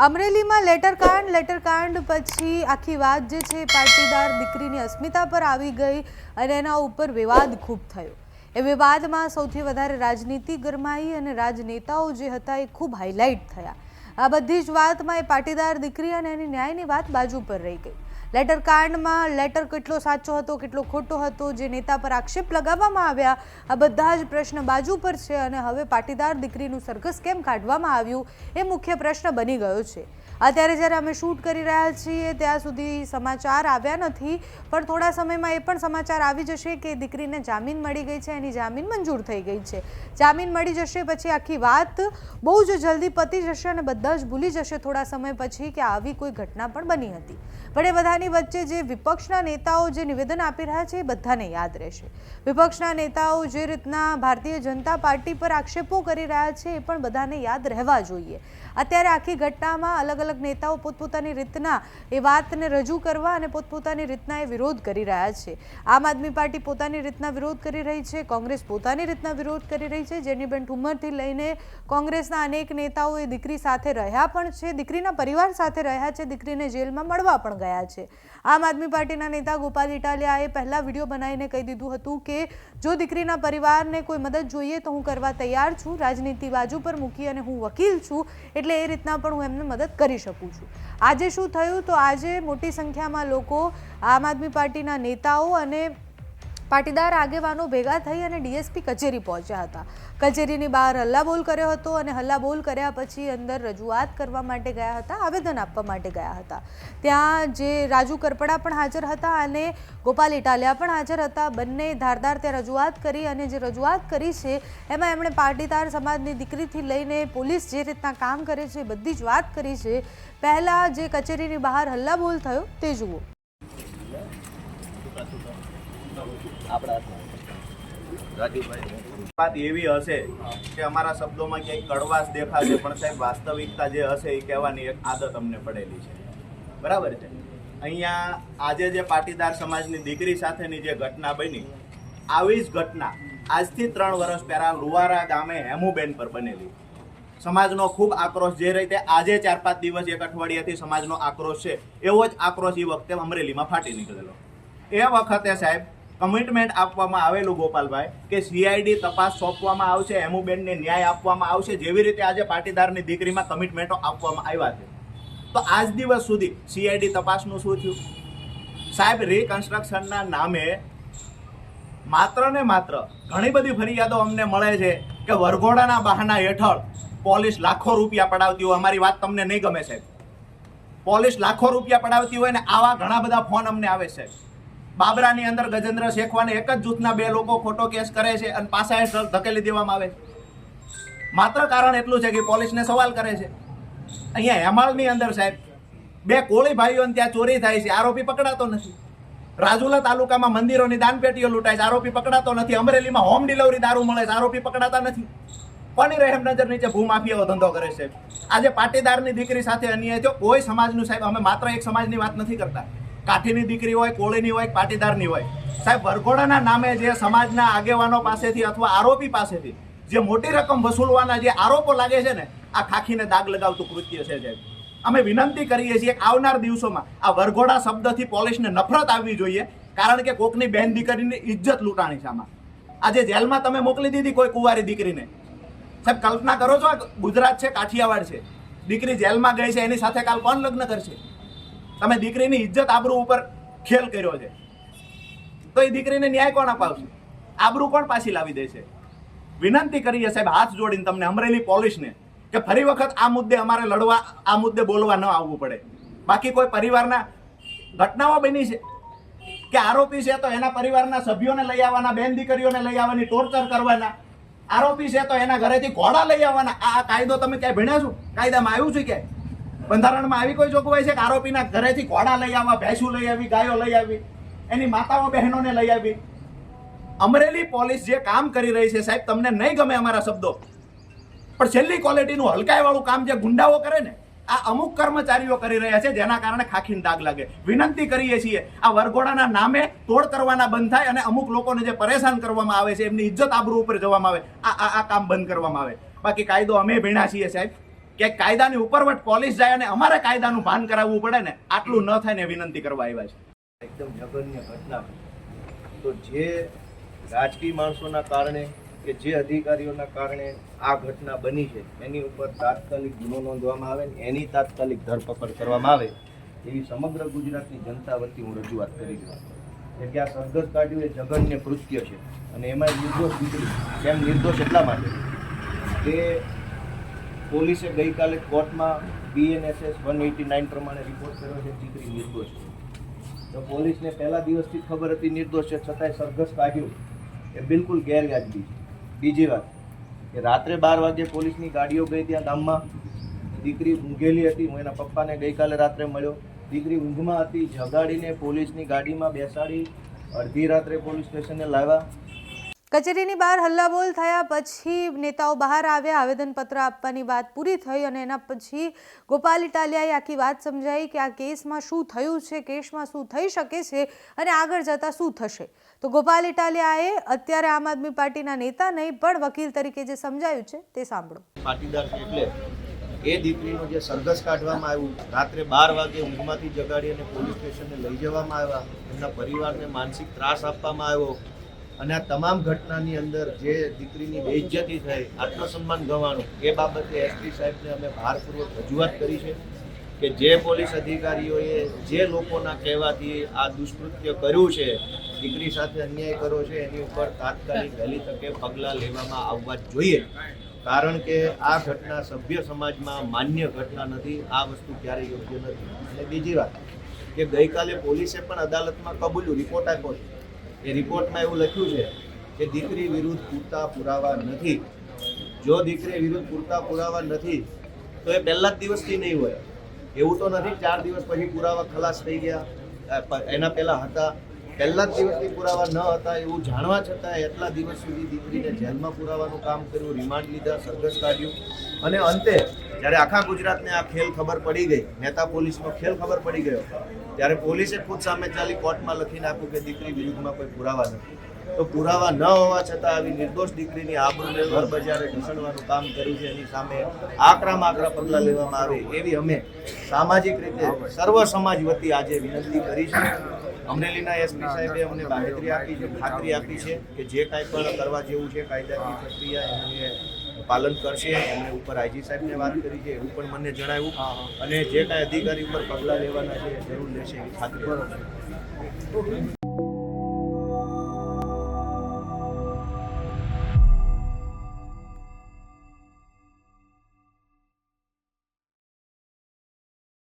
અમરેલીમાં લેટરકાંડ પછી આખી વાત જે છે પાટીદાર દીકરીની અસ્મિતા પર આવી ગઈ અને એના ઉપર વિવાદ ખૂબ થયો। એ વિવાદમાં સૌથી વધારે રાજનીતિ ગરમાઈ અને રાજનેતાઓ જે હતા એ ખૂબ હાઇલાઇટ થયા। આ બધી જ વાતમાં એ પાટીદાર દીકરી અને એની ન્યાયની વાત બાજુ પર રહી ગઈ। લેટરકાંડમાં લેટર કેટલો સાચો હતો કેટલો ખોટો હતો, જે નેતા પર આક્ષેપ લગાવવામાં આવ્યા, આ બધા જ પ્રશ્ન બાજુ પર છે અને હવે પાટીદાર દીકરીનું સરઘસ કેમ કાઢવામાં આવ્યું એ મુખ્ય પ્રશ્ન બની ગયો છે। અત્યારે જ્યારે અમે શૂટ કરી રહ્યા છીએ ત્યાં સુધી સમાચાર આવ્યા નથી, પણ થોડા સમયમાં એ પણ સમાચાર આવી જશે કે દીકરીને જામીન મળી ગઈ છે, એની જામીન મંજૂર થઈ ગઈ છે। જામીન મળી જશે પછી આખી વાત બહુ જ જલ્દી પતી જશે અને બધા જ ભૂલી જશે થોડા સમય પછી કે આવી કોઈ ઘટના પણ બની હતી। પણ એ બધાની વચ્ચે જે વિપક્ષના નેતાઓ જે નિવેદન આપી રહ્યા છે એ બધાને યાદ રહેશે। વિપક્ષના નેતાઓ જે રીતના ભારતીય જનતા પાર્ટી પર આક્ષેપો કરી રહ્યા છે એ પણ બધાને યાદ રહેવા જોઈએ। અત્યારે આખી ઘટનામાં અલગ અલગ નેતાઓ પોતપોતાની રીતના એ વાતને રજૂ કરવા અને પોતપોતાની રીતના એ વિરોધ કરી રહ્યા છે। આમ આદમી પાર્ટી પોતાની રીતના વિરોધ કરી રહી છે, કોંગ્રેસ પોતાની રીતના વિરોધ કરી રહી છે। જેનીબેન ઠુમ્મરથી લઈને કોંગ્રેસના અનેક નેતાઓ એ દીકરી સાથે રહ્યા પણ છે, દીકરીના પરિવાર સાથે રહ્યા છે, દીકરીને જેલમાં મળવા પણ ગયા છે। આમ આદમી પાર્ટીના નેતા ગોપાલ ઇટાલિયાએ પહેલા વિડીયો બનાવીને કહી દીધું હતું કે જો દીકરીના પરિવારને કોઈ મદદ જોઈએ તો હું કરવા તૈયાર છું, રાજનીતિ બાજુ પર મૂકી અને હું વકીલ છું એટલે એ રીતના પણ હું એમને મદદ કરી શકું છું। આજે શું થયું તો આજે મોટી સંખ્યામાં લોકો આમ આદમી પાર્ટીના નેતાઓ અને પાટીદાર આગેવાનો ભેગા થઈ અને ડીએસપી કચેરી પહોંચ્યા હતા। કચેરીની બહાર હલ્લાબોલ કર્યો હતો અને હલ્લાબોલ કર્યા પછી અંદર રજૂઆત કરવા માટે ગયા હતા, આવેદન આપવા માટે ગયા હતા। ત્યાં જે રાજુ કરપડા પણ હાજર હતા અને ગોપાલ ઇટાલિયા પણ હાજર હતા। બંને ધારદાર ત્યાં રજૂઆત કરી અને જે રજૂઆત કરી છે એમાં એમણે પાટીદાર સમાજની દીકરીથી લઈને પોલીસ જે રીતના કામ કરે છે બધી જ વાત કરી છે। પહેલાં જે કચેરીની બહાર હલ્લાબોલ થયો તે જુઓ। વાત એવી હશે કે અમારા શબ્દોમાં ક્યાંય કડવાશ દેખાશે, પણ સાહેબ વાસ્તવિકતા જે હશે એ કહેવાની એક આદત અમને પડેલી છે, બરાબર છે। અહીંયા આજે જે પાટીદાર સમાજની દીકરી સાથેની જે ઘટના બની, આવી જ ઘટના આજથી 3 વર્ષ પહેલા લુવારા ગામે હેમુબેન પર બનેલી। સમાજનો ખૂબ આક્રોશ જે રીતે આજે 4-5 દિવસ એક અઠવાડિયાથી સમાજનો આક્રોશ છે, એવો જ આક્રોશ એ વખતે અમરેલીમાં ફાટી નીકળેલો। એ વખતે સાહેબ કમિટમેન્ટ આપવામાં આવેલું ગોપાલભાઈ કે સીઆઈડી તપાસ સોંપવામાં આવશે, હેમુબેનને ન્યાય આપવામાં આવશે, જેવી રીતે આજે પાટીદારની દીકરીમાં કમિટમેન્ટો આપવામાં આવ્યા છે। તો આજ દિવસ સુધી સીઆઈડી તપાસનું શું થયું સાહેબ? રિકન્સ્ટ્રક્શનના નામે માત્ર ને માત્ર ઘણી બધી ફરિયાદો અમને મળે છે કે વરઘોડાના બહાના હેઠળ પોલીસ લાખો રૂપિયા પડાવતી હોય। અમારી વાત તમને નહીં ગમે સાહેબ, પોલીસ લાખો રૂપિયા પડાવતી હોય ને આવા ઘણા બધા ફોન અમને આવે છે। બાબરાની અંદર ગજેન્દ્ર શેખવાને એક જ જૂથના 2 લોકો ખોટો કેસ કરે છે અને પાછા હેઠળ ધકેલી દેવામાં આવે છે। માત્ર કારણ એટલું છે કે પોલીસને સવાલ કરે છે। અહીંયા હેમાળની અંદર સાહેબ 2 કોળી ભાઈઓને ત્યાં ચોરી થાય છે, આરોપી પકડાતો નથી। રાજુલા તાલુકામાં મંદિરોની દાનપેટીઓ લૂંટાય છે, આરોપી પકડાતો નથી। અમરેલીમાં હોમ ડિલિવરી દારૂ મળે છે, આરોપી પકડાતા નથી। કોની રહેમ નજર નીચે ભૂમાફિયાઓ ધંધો કરે છે। આજે પાટીદારની દીકરી સાથે અન્યાય થયો, કોઈ સમાજનું સાહેબ, અમે માત્ર એક સમાજની વાત નથી કરતા, કાઠીની દીકરી હોય, કોળીની હોય, પાટીદારની હોય સાહેબ, વરઘોડાના નામે જે સમાજના આગેવાનો પાસેથી અથવા આરોપી પાસેથી જે મોટી રકમ વસૂલવાના જે આરોપો લાગે છે ને, આ ખાખીને દાગ લગાવતું કૃત્ય છે સાહેબ। અમે વિનંતી કરીએ છીએ કે આવનાર દિવસોમાં આ વરઘોડા શબ્દથી પોલીસને નફરત આવવી જોઈએ, કારણ કે કોકની બેન દીકરીની ઇજ્જત લૂંટાણી છે આમાં। આજે જેલમાં તમે મોકલી દીધી કોઈ કુંવારી દીકરીને સાહેબ, કલ્પના કરો છો ગુજરાત છે, કાઠિયાવાડ છે, દીકરી જેલમાં ગઈ છે, એની સાથે કાલ કોણ લગ્ન કરશે? તમે દીકરીની ઇજ્જત આબરૂ ઉપર ખેલ કર્યો છે, તો એ દીકરીને ન્યાય કોણ અપાવશે? આબરૂ કોણ પાછી લાવી દેશે? વિનંતી કરીએ સાહેબ હાથ જોડીને તમને અમરેલી પોલીસને કે ફરી વખત આ મુદ્દે અમારે લડવા, આ મુદ્દે બોલવા ન આવવું પડે। બાકી કોઈ પરિવારના ઘટનાઓ બની છે કે આરોપી છે તો એના પરિવારના સભ્યોને લઈ આવવાના, બેન દીકરીઓને લઈ આવવાની, ટોર્ચર કરવાના। આરોપી છે તો એના ઘરેથી ઘોડા લઈ આવવાના। આ કાયદો તમે ક્યાંય ભણ્યા છો? કાયદામાં આવ્યું છે ક્યાંય? બંધારણમાં આવી કોઈ જોગવાઈ છે કે આરોપીના ઘરેથી ઘોડા લઈ આવવા, ભેંસું લઈ આવી, ગાયો લઈ આવી, એની માતાઓ બહેનોને લઈ આવી? અમરેલી પોલીસ જે કામ કરી રહી છે સાહેબ, તમને નહીં ગમે અમારા શબ્દો, પણ છેલ્લી ક્વોલિટીનું હલકાઈવાળું કામ જે ગુંડાઓ કરે ને, આ અમુક કર્મચારીઓ કરી રહ્યા છે, જેના કારણે ખાખીને દાગ લાગે। વિનંતી કરીએ છીએ આ વરઘોડાના નામે તોડ કરવાના બંધ થાય અને અમુક લોકોને જે પરેશાન કરવામાં આવે છે, એમની ઇજ્જત આબરૂ ઉપર જવામાં આવે, આ કામ બંધ કરવામાં આવે। બાકી કાયદો અમે ભણ્યા છીએ સાહેબ, કે કાયદાની ઉપરવટ પોલીસ જાય અને અમારે કાયદાનું ભાન કરાવવું પડે ને, આટલું ન થાય ને વિનંતી કરવા આવ્યા છે. એકદમ જઘન્ય ઘટના. તો જે રાજકીય માણસોના કારણે કે જે અધિકારીઓના કારણે આ ઘટના બની છે એની ઉપર તાત્કાલિક ગુનો નોંધવામાં આવે ને એની તાત્કાલિક ધરપકડ કરવામાં આવે એવી સમગ્ર ગુજરાતની જનતા વતી હું રજૂઆત કરી રહ્યો છું કે આ સરઘસ કાઢ્યું એ જઘન્ય કૃત્ય છે અને એમાં નિર્દોષ દીકરી. કેમ નિર્દોષ? એટલા માટે કે પોલીસે ગઈકાલે કોર્ટમાં BNSS 189 પ્રમાણે રિપોર્ટ કર્યો છે દીકરી નિર્દોષ છે. તો પોલીસને પહેલા દિવસથી ખબર હતી નિર્દોષ છે, છતાંય સરઘસ કાઢ્યું એ બિલકુલ ગેરવ્યાજબી છે. બીજી વાત કે રાત્રે 12 વાગે પોલીસની ગાડીઓ ગઈ ત્યાં ગામમાં, દીકરી ઊંઘેલી હતી. હું એના પપ્પાને ગઈકાલે રાત્રે મળ્યો, દીકરી ઊંઘમાં હતી, જગાડીને પોલીસની ગાડીમાં બેસાડી અડધી રાત્રે પોલીસ સ્ટેશને લાવ્યા. કચેરીની બહાર હલ્લાબોલ થયા પછી નેતાઓ બહાર આવ્યા, આવેદનપત્ર આપવાની વાત પૂરી થઈ અને એના પછી ગોપાલ ઇટાલિયાએ આખી વાત સમજાવી કે આ કેસમાં શું થયું છે, કેસમાં શું થઈ શકે છે અને આગળ જતાં શું થશે. તો ગોપાલ ઇટાલિયાએ અત્યારે આમ આદમી પાર્ટીના નેતા નહીં પણ વકીલ તરીકે જે સમજાયું છે તે સાંભળો. પાટીદાર છે એટલે એ દીકરીનું જે સરઘસ કાઢવામાં આવ્યું, રાત્રે 12 વાગે ઊંઘમાંથી જગાડી અને પોલીસ સ્ટેશને લઈ જવામાં આવ્યા, એમના પરિવારને માનસિક ત્રાસ આપવામાં આવ્યો અને આ તમામ ઘટનાની અંદર જે દીકરીની બેઇજ્જતી થઈ, આત્મસન્માન ગંવાણું, એ બાબતે SP સાહેબને અમે ભારપૂર્વક રજૂઆત કરી છે કે જે પોલીસ અધિકારીઓએ જે લોકોના કહેવાથી આ દુષ્કૃત્ય કર્યું છે, દીકરી સાથે અન્યાય કર્યો છે, એની ઉપર તાત્કાલિક વહેલી તકે પગલાં લેવામાં આવવા જ જોઈએ. કારણ કે આ ઘટના સભ્ય સમાજમાં માન્ય ઘટના નથી, આ વસ્તુ ક્યારેય યોગ્ય નથી. અને બીજી વાત કે ગઈકાલે પોલીસે પણ અદાલતમાં કબૂલ્યું, રિપોર્ટ આપ્યો છે. એ રિપોર્ટમાં એવું લખ્યું છે કે દીકરી વિરુદ્ધ પૂરતા પુરાવા નથી. જો દીકરી વિરુદ્ધ પૂરતા પુરાવા નથી તો એ પહેલા જ દિવસથી નહીં હોય. એવું તો નથી 4 દિવસ પછી પુરાવા ખલાસ થઈ ગયા, એના પહેલા હતા. પહેલા જ દિવસથી પુરાવા ન હતા એવું જાણવા છતાં એટલા દિવસ સુધી દીકરીને જેલમાં પુરાવાનું કામ કર્યું, રિમાન્ડ લીધા, સરઘસ કાઢ્યું અને અંતે જ્યારે આખા ગુજરાતને આ ખેલ ખબર પડી ગઈ, નેતા પોલીસનો ખેલ ખબર પડી ગયો, ત્યારે પોલીસે ખુદ સામે ચાલી કોર્ટમાં લખીને આપ્યું કે દીકરી વિરુદ્ધમાં કોઈ પુરાવા નથી. તો પુરાવા ન હોવા છતાં આવી નિર્દોષ દીકરીની આબરૂને ઘર બજારે ઢસડવાનું કામ કર્યું છે, એની સામે આકરામાં આકરા પગલાં લેવામાં આવે એવી અમે સામાજિક રીતે સર્વ સમાજ વતી આજે વિનંતી કરી છે. અમરેલીના SP સાહેબે અમને બાહેધરી આપી છે, ખાતરી આપી છે કે જે કાંઈ પણ કરવા જેવું છે કાયદાકીય પ્રક્રિયા એનું પાલન કરશે. એમને ઉપર IG સાહેબને વાત કરી છે, એવું પણ મને જણાવ્યું અને જે કાંઈ અધિકારી ઉપર પગલાં લેવાના છે જરૂર લેશે એવી ખાતરી આપી છે.